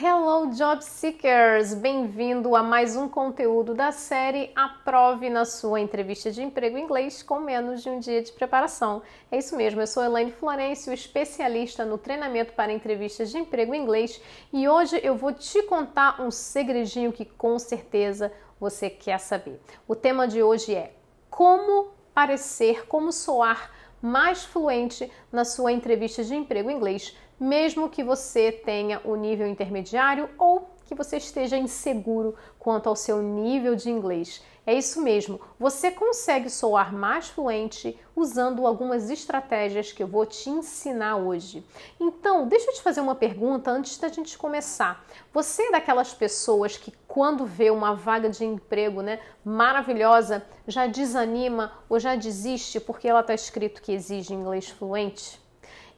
Hello Job Seekers! Bem-vindo a mais um conteúdo da série Aprove na sua entrevista de emprego em inglês com menos de um dia de preparação. É isso mesmo, eu sou Elaine Florencio, especialista no treinamento para entrevistas de emprego em inglês, e hoje eu vou te contar um segredinho que com certeza você quer saber. O tema de hoje é como parecer, como soar mais fluente na sua entrevista de emprego em inglês, mesmo que você tenha o nível intermediário ou que você esteja inseguro quanto ao seu nível de inglês. É isso mesmo, você consegue soar mais fluente usando algumas estratégias que eu vou te ensinar hoje. Então, deixa eu te fazer uma pergunta antes da gente começar. Você é daquelas pessoas que quando vê uma vaga de emprego, maravilhosa, já desanima ou já desiste porque ela está escrito que exige inglês fluente?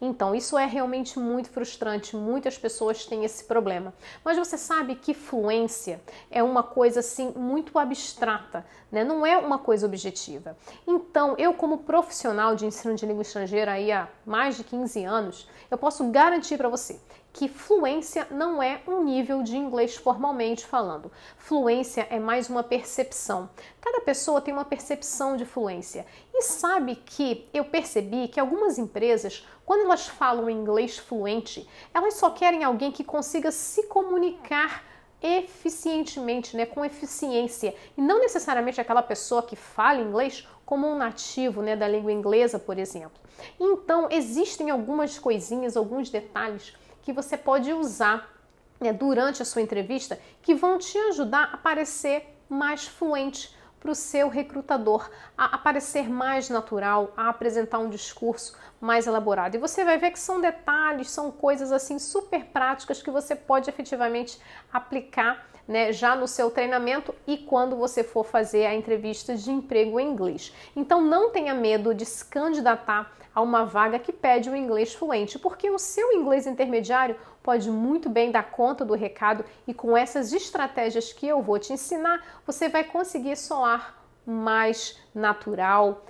Então, isso é realmente muito frustrante, muitas pessoas têm esse problema. Mas você sabe que fluência é uma coisa assim muito abstrata, Não é uma coisa objetiva. Então, eu como profissional de ensino de língua estrangeira aí há mais de 15 anos, eu posso garantir para você que fluência não é um nível de inglês formalmente falando. Fluência é mais uma percepção. Cada pessoa tem uma percepção de fluência. E sabe que eu percebi que algumas empresas, quando elas falam inglês fluente, elas só querem alguém que consiga se comunicar eficientemente, com eficiência, e não necessariamente aquela pessoa que fala inglês como um nativo, da língua inglesa, por exemplo. Então, existem algumas coisinhas, alguns detalhes que você pode usar durante a sua entrevista que vão te ajudar a parecer mais fluente para o seu recrutador, a parecer mais natural, a apresentar um discurso mais elaborado. E você vai ver que são detalhes, são coisas assim super práticas que você pode efetivamente aplicar já no seu treinamento e quando você for fazer a entrevista de emprego em inglês. Então não tenha medo de se candidatar a uma vaga que pede o inglês fluente, porque o seu inglês intermediário pode muito bem dar conta do recado e com essas estratégias que eu vou te ensinar, você vai conseguir soar mais natural,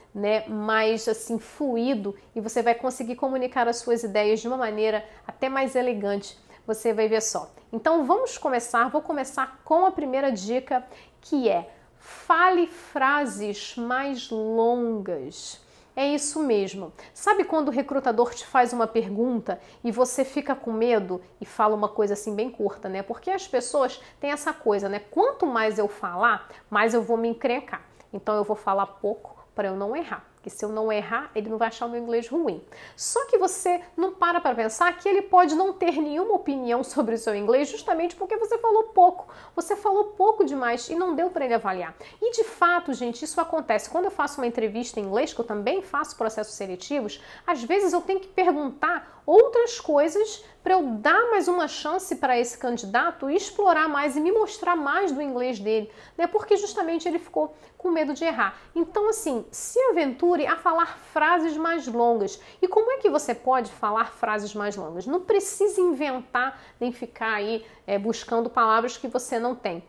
mais assim fluido, e você vai conseguir comunicar as suas ideias de uma maneira até mais elegante. Você vai ver só. Então vamos começar, vou começar com a primeira dica, que é fale frases mais longas. É isso mesmo. Sabe quando o recrutador te faz uma pergunta e você fica com medo e fala uma coisa assim bem curta, Porque as pessoas têm essa coisa, Quanto mais eu falar, mais eu vou me encrencar. Então eu vou falar pouco para eu não errar. Porque se eu não errar, ele não vai achar o meu inglês ruim. Só que você não para pensar que ele pode não ter nenhuma opinião sobre o seu inglês justamente porque você falou pouco. Você falou pouco demais e não deu para ele avaliar. E de fato, gente, isso acontece. Quando eu faço uma entrevista em inglês, que eu também faço processos seletivos, às vezes eu tenho que perguntar outras coisas para eu dar mais uma chance para esse candidato e explorar mais e me mostrar mais do inglês dele, Porque justamente ele ficou com medo de errar. Então, assim, se aventure a falar frases mais longas. E como é que você pode falar frases mais longas? Não precisa inventar nem ficar aí buscando palavras que você não tem.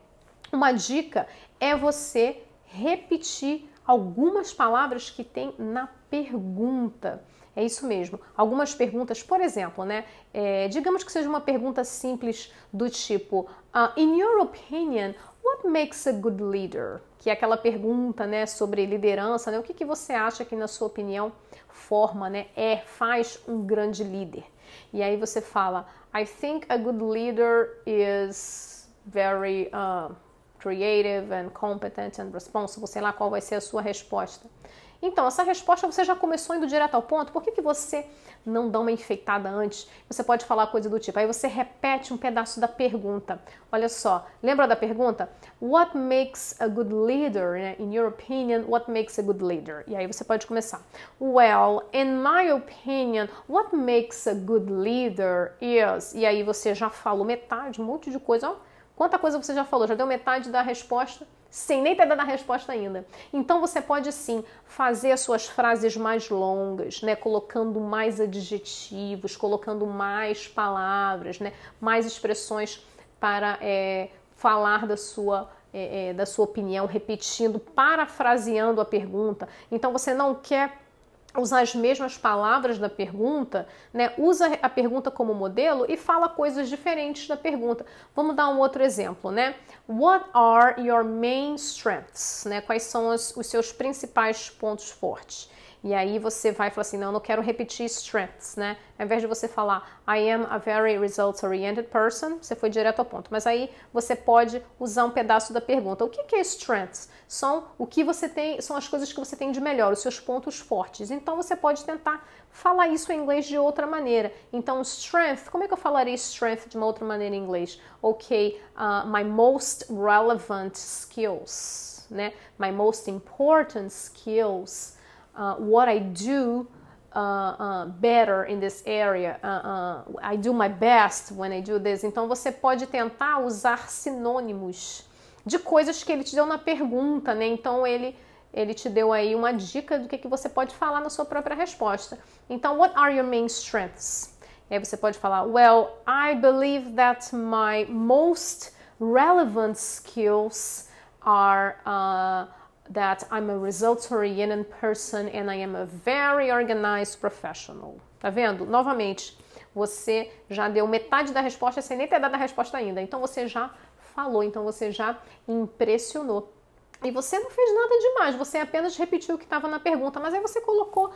Uma dica é você repetir algumas palavras que tem na pergunta. É isso mesmo. Algumas perguntas, por exemplo, digamos que seja uma pergunta simples do tipo in your opinion, what makes a good leader? Que é aquela pergunta, sobre liderança, O que você acha que, na sua opinião, forma, faz um grande líder? E aí você fala, I think a good leader is very creative and competent and responsible, sei lá qual vai ser a sua resposta. Então, essa resposta você já começou indo direto ao ponto, por que você não dá uma enfeitada antes? Você pode falar coisa do tipo, aí você repete um pedaço da pergunta. Olha só, lembra da pergunta? What makes a good leader? In your opinion, what makes a good leader? E aí você pode começar. Well, in my opinion, what makes a good leader is... E aí você já falou metade, um monte de coisa, ó. Quanta coisa você já falou? Já deu metade da resposta, sem nem ter dado a resposta ainda. Então você pode sim fazer as suas frases mais longas, colocando mais adjetivos, colocando mais palavras, mais expressões para falar da sua opinião, repetindo, parafraseando a pergunta. Então você não quer usar as mesmas palavras da pergunta, né? Usa a pergunta como modelo e fala coisas diferentes da pergunta. Vamos dar um outro exemplo, né? What are your main strengths? Né? Quais são os seus principais pontos fortes? E aí você vai falar assim, não, eu não quero repetir strengths, né? Ao invés de você falar I am a very results-oriented person, você foi direto ao ponto. Mas aí você pode usar um pedaço da pergunta. O que é strengths? São o que você tem, são as coisas que você tem de melhor, os seus pontos fortes. Então você pode tentar falar isso em inglês de outra maneira. Então strength, como é que eu falaria strength de uma outra maneira em inglês? Ok, my most relevant skills, né? My most important skills. What I do better in this area, I do my best when I do this. Então você pode tentar usar sinônimos de coisas que ele te deu na pergunta, né? Então ele te deu aí uma dica do que você pode falar na sua própria resposta. Então, what are your main strengths? E aí você pode falar, well, I believe that my most relevant skills are that I'm a results-oriented person and I am a very organized professional. Tá vendo? Novamente, você já deu metade da resposta sem nem ter dado a resposta ainda. Então você já falou, então você já impressionou. E você não fez nada demais, você apenas repetiu o que estava na pergunta, mas aí você colocou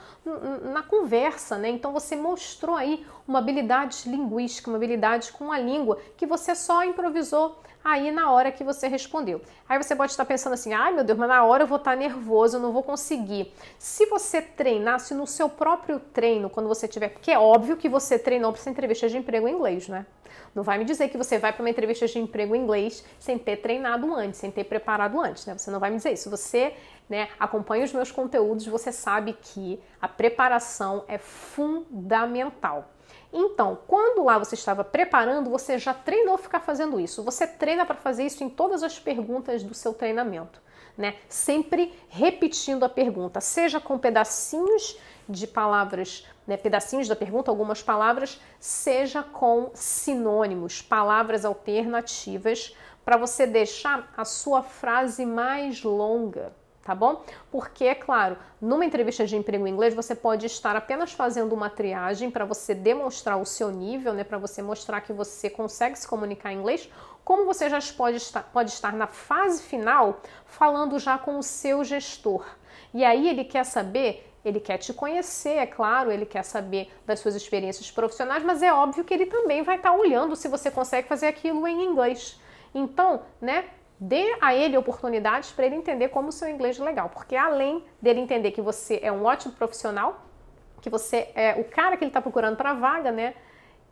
na conversa, né? Então você mostrou aí uma habilidade linguística, uma habilidade com a língua que você só improvisou aí na hora que você respondeu. Aí você pode estar pensando assim, ai meu Deus, mas na hora eu vou estar nervoso, eu não vou conseguir. Se você treinasse no seu próprio treino, quando você tiver, porque é óbvio que você treinou para essa entrevista de emprego em inglês, né? Não vai me dizer que você vai para uma entrevista de emprego em inglês sem ter treinado antes, sem ter preparado antes, né? Você não vai me dizer isso. Se você, né, acompanha os meus conteúdos, você sabe que a preparação é fundamental. Então, quando lá você estava preparando, você já treinou ficar fazendo isso. Você treina para fazer isso em todas as perguntas do seu treinamento, né? Sempre repetindo a pergunta, seja com pedacinhos de palavras, né, pedacinhos da pergunta, algumas palavras, seja com sinônimos, palavras alternativas, para você deixar a sua frase mais longa, tá bom? Porque, é claro, numa entrevista de emprego em inglês, você pode estar apenas fazendo uma triagem para você demonstrar o seu nível, né, para você mostrar que você consegue se comunicar em inglês, como você já pode estar na fase final falando já com o seu gestor. E aí ele quer saber, ele quer te conhecer, é claro, ele quer saber das suas experiências profissionais, mas é óbvio que ele também vai estar olhando se você consegue fazer aquilo em inglês. Então, né, dê a ele oportunidades para ele entender como o seu inglês é legal, porque além dele entender que você é um ótimo profissional, que você é o cara que ele está procurando para a vaga, né,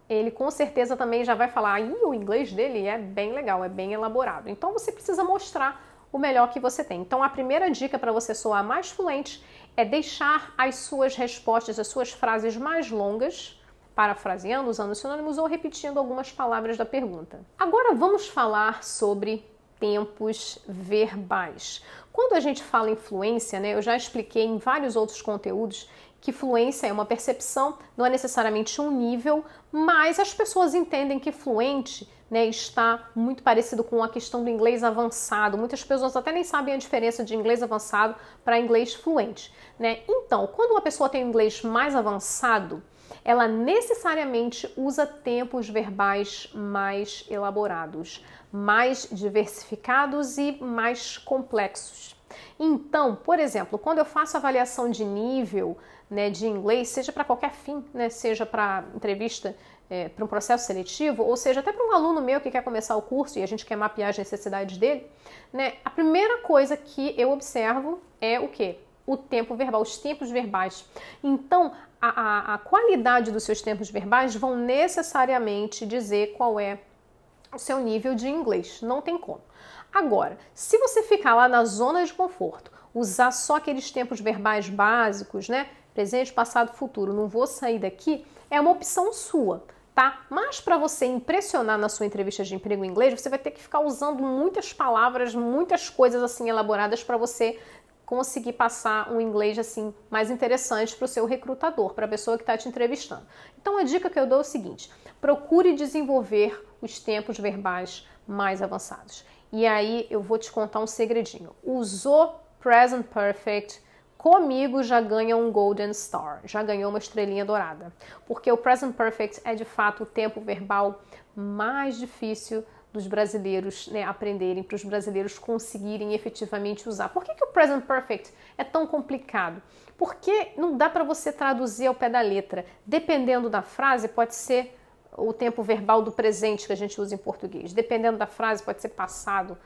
ele com certeza também já vai falar, o inglês dele é bem legal, é bem elaborado. Então você precisa mostrar o melhor que você tem. Então a primeira dica para você soar mais fluente é deixar as suas respostas, as suas frases mais longas, parafraseando, usando sinônimos ou repetindo algumas palavras da pergunta. Agora vamos falar sobre tempos verbais. Quando a gente fala em fluência, né, eu já expliquei em vários outros conteúdos que fluência é uma percepção, não é necessariamente um nível, mas as pessoas entendem que fluente, né, está muito parecido com a questão do inglês avançado. Muitas pessoas até nem sabem a diferença de inglês avançado para inglês fluente, né? Então, quando uma pessoa tem um inglês mais avançado, ela necessariamente usa tempos verbais mais elaborados, mais diversificados e mais complexos. Então, por exemplo, quando eu faço avaliação de nível, né, de inglês, seja para qualquer fim, né, seja para entrevista, para um processo seletivo, ou seja, até para um aluno meu que quer começar o curso e a gente quer mapear as necessidades dele, né, a primeira coisa que eu observo é o quê? O tempo verbal, os tempos verbais. Então, a qualidade dos seus tempos verbais vão necessariamente dizer qual é o seu nível de inglês. Não tem como. Agora, se você ficar lá na zona de conforto, usar só aqueles tempos verbais básicos, né? Presente, passado, futuro, não vou sair daqui, é uma opção sua, tá? Mas para você impressionar na sua entrevista de emprego em inglês, você vai ter que ficar usando muitas palavras, muitas coisas assim elaboradas para você conseguir passar um inglês assim mais interessante para o seu recrutador, para a pessoa que está te entrevistando. Então a dica que eu dou é o seguinte: procure desenvolver os tempos verbais mais avançados. E aí eu vou te contar um segredinho. Usou Present Perfect comigo já ganha um Golden Star, já ganhou uma estrelinha dourada. Porque o Present Perfect é de fato o tempo verbal mais difícil dos brasileiros, né, aprenderem, para os brasileiros conseguirem efetivamente usar. Por que o Present Perfect é tão complicado? Porque não dá para você traduzir ao pé da letra. Dependendo da frase, pode ser o tempo verbal do presente que a gente usa em português. Dependendo da frase, pode ser passado,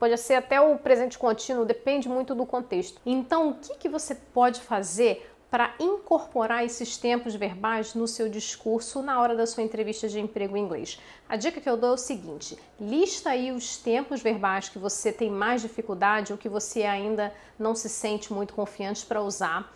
pode ser até o presente contínuo, depende muito do contexto. Então, o que você pode fazer para incorporar esses tempos verbais no seu discurso na hora da sua entrevista de emprego em inglês? A dica que eu dou é o seguinte: lista aí os tempos verbais que você tem mais dificuldade ou que você ainda não se sente muito confiante para usar.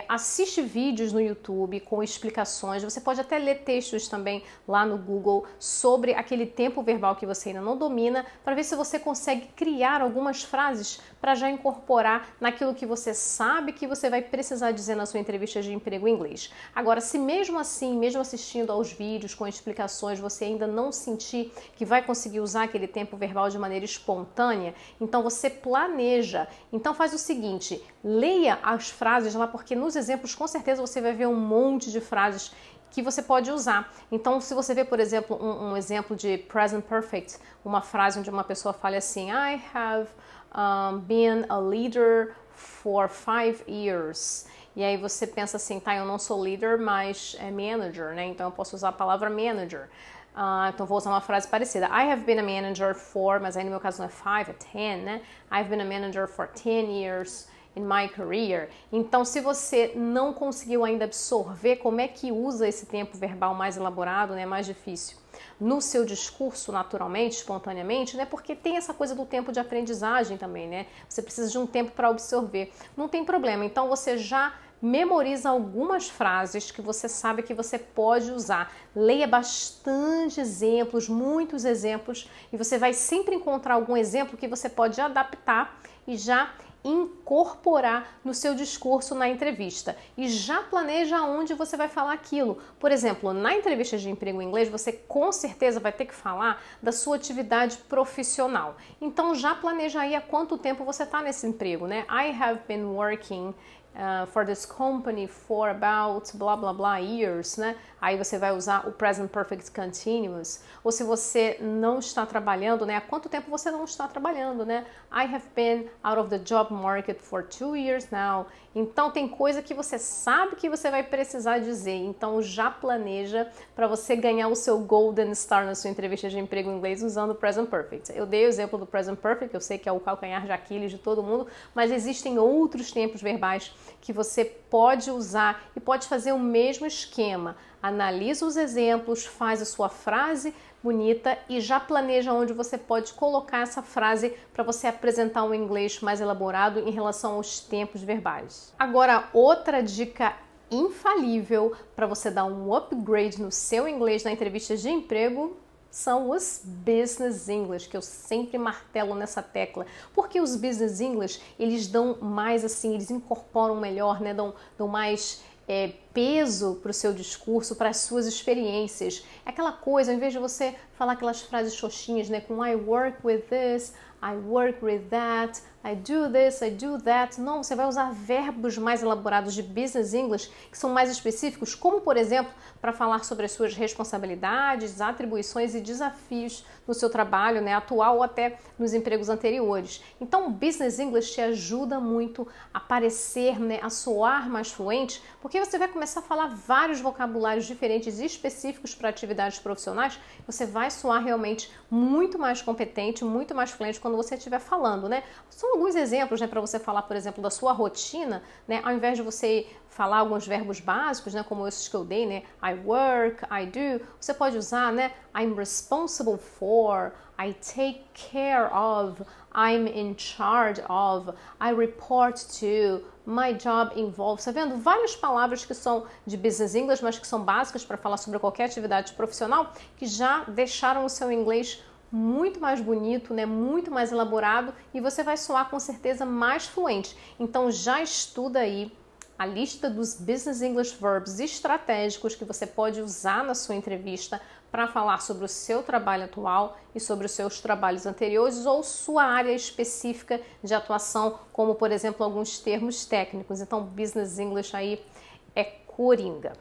Assiste vídeos no YouTube com explicações, você pode até ler textos também lá no Google sobre aquele tempo verbal que você ainda não domina, para ver se você consegue criar algumas frases para já incorporar naquilo que você sabe que você vai precisar dizer na sua entrevista de emprego em inglês. Agora, se mesmo assim, mesmo assistindo aos vídeos com explicações, você ainda não sentir que vai conseguir usar aquele tempo verbal de maneira espontânea, então você planeja. Então faz o seguinte, leia as frases lá, porque nos exemplos com certeza você vai ver um monte de frases que você pode usar. Então, se você vê, por exemplo, um exemplo de Present Perfect, uma frase onde uma pessoa fala assim: I have been a leader for 5 years. E aí você pensa assim, tá, eu não sou leader, mas é manager, né? Então eu posso usar a palavra manager. Então vou usar uma frase parecida. I have been a manager for, mas aí no meu caso não é 5, é 10, né? I've been a manager for 10 years in my career. Então, se você não conseguiu ainda absorver como é que usa esse tempo verbal mais elaborado, né, mais difícil, no seu discurso naturalmente, espontaneamente, né, porque tem essa coisa do tempo de aprendizagem também, né? Você precisa de um tempo para absorver. Não tem problema. Então, você já memoriza algumas frases que você sabe que você pode usar. Leia bastante exemplos, muitos exemplos, e você vai sempre encontrar algum exemplo que você pode adaptar e já incorporar no seu discurso na entrevista. E já planeja onde você vai falar aquilo. Por exemplo, na entrevista de emprego em inglês, você com certeza vai ter que falar da sua atividade profissional. Então já planeja aí há quanto tempo você está nesse emprego, né? I have been working for this company for about blah blah blah years, né? Aí você vai usar o Present Perfect Continuous. Ou se você não está trabalhando, né? Há quanto tempo você não está trabalhando, né? I have been out of the job market for 2 years now. Então tem coisa que você sabe que você vai precisar dizer. Então já planeja para você ganhar o seu Golden Star na sua entrevista de emprego em inglês usando o Present Perfect. Eu dei o exemplo do Present Perfect, eu sei que é o calcanhar de Aquiles de todo mundo, mas existem outros tempos verbais que você pode usar e pode fazer o mesmo esquema. Analisa os exemplos, faz a sua frase bonita e já planeja onde você pode colocar essa frase para você apresentar um inglês mais elaborado em relação aos tempos verbais. Agora, outra dica infalível para você dar um upgrade no seu inglês na entrevista de emprego são os Business English, que eu sempre martelo nessa tecla, porque os Business English, eles dão mais assim, eles incorporam melhor, né? Dão mais peso para o seu discurso, para as suas experiências. É aquela coisa, ao invés de você falar aquelas frases xoxinhas, né, com I work with this, I work with that, I do this, I do that. Não, você vai usar verbos mais elaborados de Business English, que são mais específicos, como, por exemplo, para falar sobre as suas responsabilidades, atribuições e desafios no seu trabalho, né, atual ou até nos empregos anteriores. Então, o Business English te ajuda muito a parecer, né, a soar mais fluente, porque você vai começar a falar vários vocabulários diferentes e específicos para atividades profissionais, você vai soar realmente muito mais competente, muito mais fluente quando você estiver falando, né? São alguns exemplos, né, para você falar, por exemplo, da sua rotina, né, ao invés de você falar alguns verbos básicos, né, como esses que eu dei, né, I work, I do, você pode usar, né, I'm responsible for, I take care of, I'm in charge of, I report to, my job involves. Tá vendo? Várias palavras que são de Business English, mas que são básicas para falar sobre qualquer atividade profissional, que já deixaram o seu inglês muito mais bonito, né? Muito mais elaborado, e você vai soar com certeza mais fluente. Então já estuda aí a lista dos Business English Verbs estratégicos que você pode usar na sua entrevista para falar sobre o seu trabalho atual e sobre os seus trabalhos anteriores ou sua área específica de atuação, como por exemplo alguns termos técnicos. Então, Business English aí é coringa.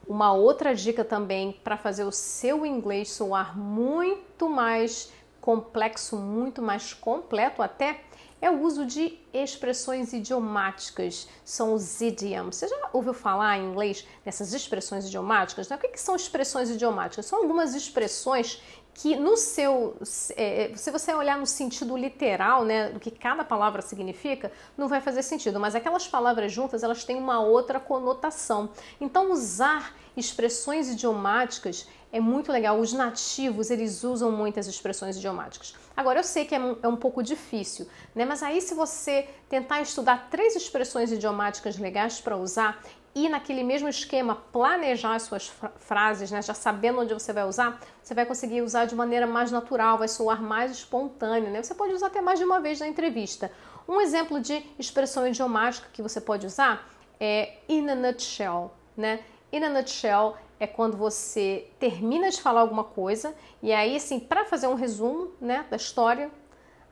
Uma outra dica também para fazer o seu inglês soar muito mais complexo, muito mais completo até, é o uso de expressões idiomáticas, são os idioms. Você já ouviu falar em inglês dessas expressões idiomáticas? Né? O que são expressões idiomáticas? São algumas expressões que no seu, se você olhar no sentido literal, né, do que cada palavra significa, não vai fazer sentido, mas aquelas palavras juntas, elas têm uma outra conotação. Então, usar expressões idiomáticas é muito legal. Os nativos, eles usam muitas expressões idiomáticas. Agora, eu sei que é um pouco difícil, né? Mas aí se você tentar estudar 3 expressões idiomáticas legais para usar e naquele mesmo esquema planejar as suas frases, né? Já sabendo onde você vai usar, você vai conseguir usar de maneira mais natural, vai soar mais espontâneo, né? Você pode usar até mais de uma vez na entrevista. Um exemplo de expressão idiomática que você pode usar é in a nutshell, né? In a nutshell é quando você termina de falar alguma coisa e aí, assim, para fazer um resumo, né, da história,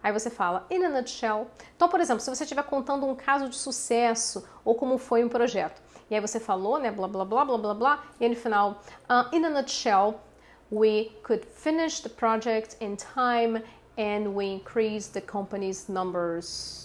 aí você fala in a nutshell. Então, por exemplo, se você estiver contando um caso de sucesso ou como foi um projeto, e aí você falou, né, blá, blá, blá, blá, blá, blá, e aí no final, in a nutshell, we could finish the project in time and we increased the company's numbers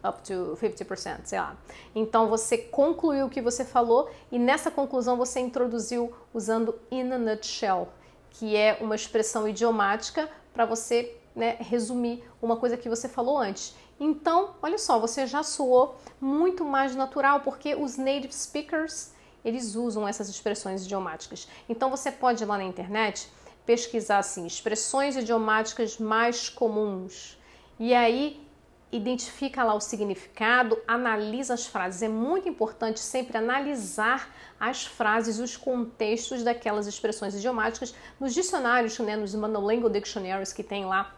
up to 50%, sei lá. Então você concluiu o que você falou e nessa conclusão você introduziu usando in a nutshell, que é uma expressão idiomática para você, né, resumir uma coisa que você falou antes. Então, olha só, você já soou muito mais natural porque os native speakers, eles usam essas expressões idiomáticas. Então você pode ir lá na internet pesquisar assim, expressões idiomáticas mais comuns. E aí identifica lá o significado, analisa as frases. É muito importante sempre analisar as frases, os contextos daquelas expressões idiomáticas. Nos dicionários, né, nos Monolingual Dictionaries que tem lá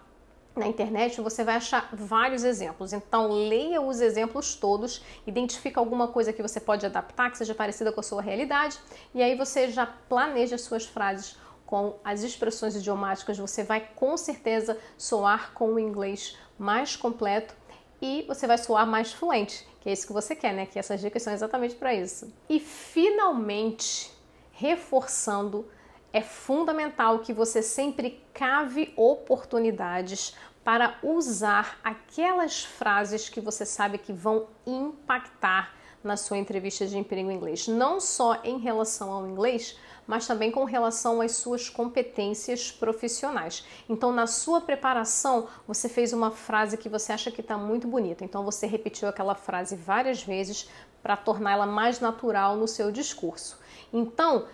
na internet, você vai achar vários exemplos. Então, leia os exemplos todos, identifica alguma coisa que você pode adaptar, que seja parecida com a sua realidade, e aí você já planeja as suas frases com as expressões idiomáticas. Você vai com certeza soar com o inglês mais completo e você vai soar mais fluente, que é isso que você quer, né? Que essas dicas são exatamente para isso. E finalmente, reforçando, é fundamental que você sempre cave oportunidades para usar aquelas frases que você sabe que vão impactar na sua entrevista de emprego em inglês, não só em relação ao inglês, mas também com relação às suas competências profissionais. Então, na sua preparação, você fez uma frase que você acha que está muito bonita, então você repetiu aquela frase várias vezes para torná-la mais natural no seu discurso. Então,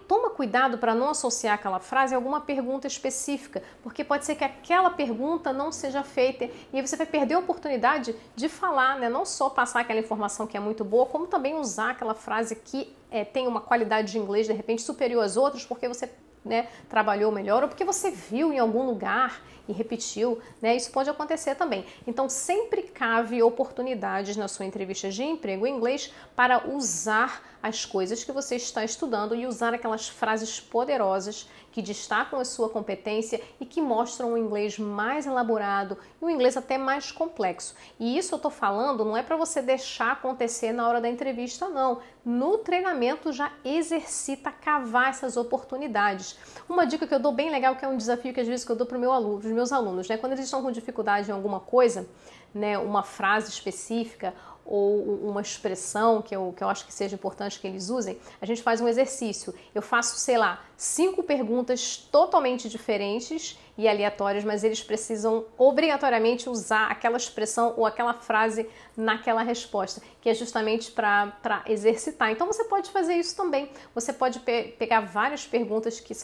toma cuidado para não associar aquela frase a alguma pergunta específica, porque pode ser que aquela pergunta não seja feita e aí você vai perder a oportunidade de falar, né? Não só passar aquela informação que é muito boa, como também usar aquela frase que tem uma qualidade de inglês de repente superior às outras, porque você, né, trabalhou melhor ou porque você viu em algum lugar e repetiu, né? Isso pode acontecer também. Então, sempre cave oportunidades na sua entrevista de emprego em inglês para usar as coisas que você está estudando e usar aquelas frases poderosas que destacam a sua competência e que mostram um inglês mais elaborado e um inglês até mais complexo. E isso eu estou falando não é para você deixar acontecer na hora da entrevista, não. No treinamento já exercita cavar essas oportunidades. Uma dica que eu dou bem legal, que é um desafio que às vezes que eu dou para os meus alunos, né? Quando eles estão com dificuldade em alguma coisa, né, uma frase específica ou uma expressão que eu acho que seja importante que eles usem, a gente faz um exercício. Eu faço, sei lá, 5 perguntas totalmente diferentes e aleatórias, mas eles precisam obrigatoriamente usar aquela expressão ou aquela frase naquela resposta, que é justamente para exercitar. Então você pode fazer isso também. Você pode pegar várias perguntas que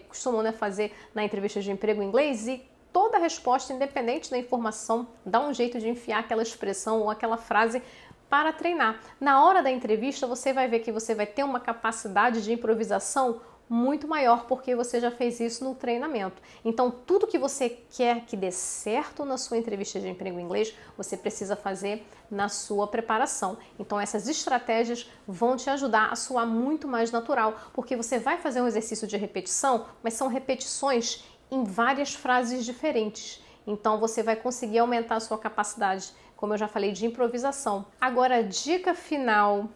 costumam, né, fazer na entrevista de emprego em inglês e toda resposta, independente da informação, dá um jeito de enfiar aquela expressão ou aquela frase para treinar. Na hora da entrevista, você vai ver que você vai ter uma capacidade de improvisação muito maior porque você já fez isso no treinamento. Então, tudo que você quer que dê certo na sua entrevista de emprego em inglês, você precisa fazer na sua preparação. Então, essas estratégias vão te ajudar a soar muito mais natural, porque você vai fazer um exercício de repetição, mas são repetições em várias frases diferentes. Então, você vai conseguir aumentar a sua capacidade, como eu já falei, de improvisação. Agora, dica final,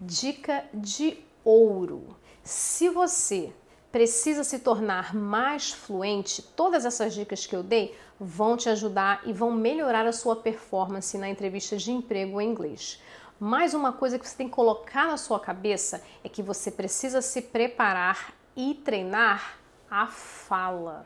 dica de ouro. Se você precisa se tornar mais fluente, todas essas dicas que eu dei vão te ajudar e vão melhorar a sua performance na entrevista de emprego em inglês. Mais uma coisa que você tem que colocar na sua cabeça é que você precisa se preparar e treinar a fala.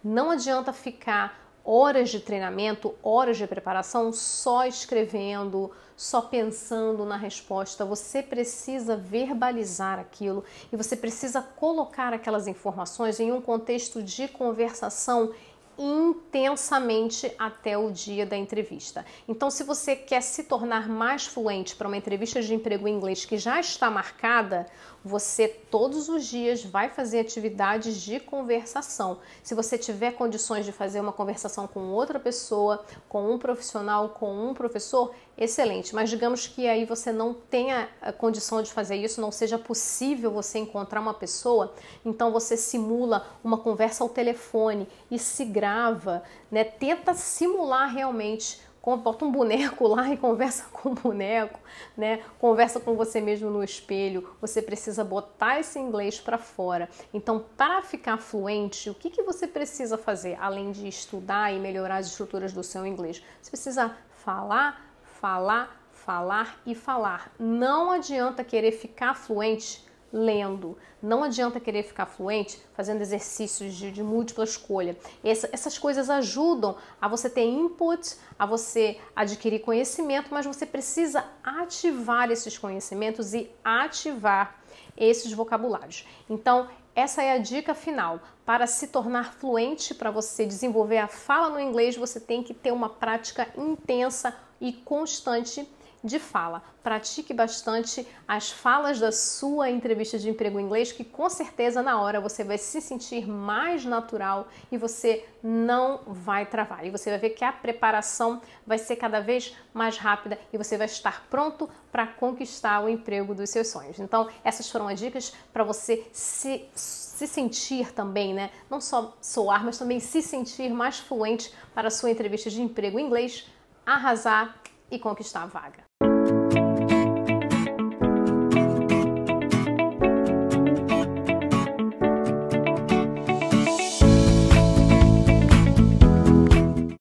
Não adianta ficar horas de treinamento, horas de preparação só escrevendo, só pensando na resposta. Você precisa verbalizar aquilo e você precisa colocar aquelas informações em um contexto de conversação intensamente até o dia da entrevista. Então, se você quer se tornar mais fluente para uma entrevista de emprego em inglês que já está marcada, você todos os dias vai fazer atividades de conversação. Se você tiver condições de fazer uma conversação com outra pessoa, com um profissional, com um professor, excelente. Mas digamos que aí você não tenha a condição de fazer isso, não seja possível você encontrar uma pessoa, então você simula uma conversa ao telefone e se grava, né? Tenta simular realmente. Bota um boneco lá e conversa com o boneco, né? Conversa com você mesmo no espelho. Você precisa botar esse inglês para fora. Então, para ficar fluente, o que você precisa fazer? Além de estudar e melhorar as estruturas do seu inglês, você precisa falar, falar, falar e falar. Não adianta querer ficar fluente lendo. Não adianta querer ficar fluente fazendo exercícios de múltipla escolha. Essas coisas ajudam a você ter input, a você adquirir conhecimento, mas você precisa ativar esses conhecimentos e ativar esses vocabulários. Então, essa é a dica final. Para se tornar fluente, para você desenvolver a fala no inglês, você tem que ter uma prática intensa e constante de fala. Pratique bastante as falas da sua entrevista de emprego em inglês, que com certeza na hora você vai se sentir mais natural e você não vai travar. E você vai ver que a preparação vai ser cada vez mais rápida e você vai estar pronto para conquistar o emprego dos seus sonhos. Então, essas foram as dicas para você se sentir também, né? Não só soar, mas também se sentir mais fluente para a sua entrevista de emprego em inglês, arrasar e conquistar a vaga.